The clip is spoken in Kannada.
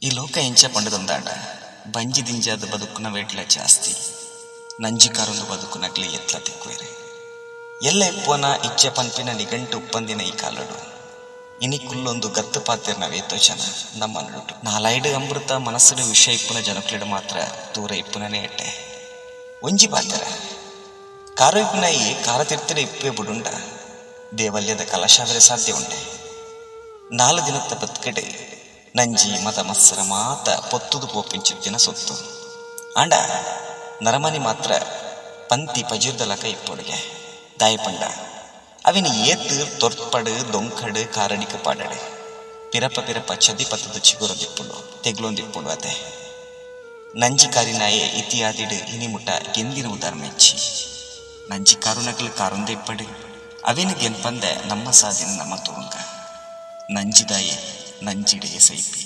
ಈ ಲೋಕ ಎಂಚ ಪಂಡದೊಂದಾಂಡ ಬಂಜಿ ದಿಂಜಾದ ಬದುಕುನ ವೇಟ್ಲ ಜಾಸ್ತಿ ನಂಜಿಕಾರೊಂದು ಬದುಕುನಗ್ಲಿ ಎತ್ಲ ತಿಕ್ವೇರೆ ಎಲ್ಲ ಇಪ್ಪುವನ ಇಚ್ಛೆ ಪಂಪಿನ ನಿಘಂಟು ಉಪ್ಪಂದಿನ ಈ ಕಾಲಡು ಇನಿ ಕುಲ್ಲೊಂದು ಗತ್ತು ಪಾತಿರ್ನ ವೇತೋಚನ ನಮ್ಮ ನಡುಟು ನಾಲೈಡು ಅಮೃತ ಮನಸ್ಸುಡು ವಿಷಯ ಇಪ್ಪುನ ಜನಕ್ಲಿಡು ಮಾತ್ರ ದೂರ ಇಪ್ಪುನನೇ ಎಟ್ಟೆ ಒಂಜಿ ಪಾತಿರ ಕಾರು ಇಪ್ಪುನಾಯಿ ಕಾರ ತಿರ್ತಿಡ ಇಪ್ಪೇ ಬುಡುಂಡ ದೇವಲ್ಯದ ಕಲಶಾದರೆ ಸಾಧ್ಯ ಉಂಡೆ 4 ದಿನದ ಬದುಕಡೆ ನಂಜಿ ಮತ ಮತ್ಸರ ಮಾತ ಪೊತ್ತುದು ಪೋಪಿಂಚಿದ್ದಿನ ಸೊತ್ತು ಆಂಡ ನರಮನಿ ಮಾತ್ರ ಪಂತಿ ಪಜಿರ್ದಲಕ ಇಪ್ಪೊಡುಗೆ ದಾಯಪಂಡ ಅವಿನ ಏತು ತೊರ್ಪಡು ದೊಂಕಡು ಕಾರಡಿಕ ಪಾಡಡೆ ಪಿರಪ ಚದಿ ಪತ್ತದ ಚಿಗುರದಿಪ್ಪುಂಡು ತೆಗ್ಲೊಂದಿಪ್ಪುಂಡು ಅದೆ ನಂಜಿ ಕಾರಿನಾಯೆ ಇತಿಯಾದಿಡು ಇನಿಮುಟ ಗೆಂದಿರುವುದರ ಮೆಚ್ಚಿ ನಂಜಿ ಕಾರುನಗಲು ಕಾರೊಂದೆ ಇಪ್ಪಡು ಅವಿನ ಗೆನ್ಪಂದೆ ನಮ್ಮ ಸಾಧಿನ ನಮ್ಮ ತುಳುಂಗ ನಂಜಿದಾಯೆ ನಂಜಿಡೆಯ ಸೈಪಿ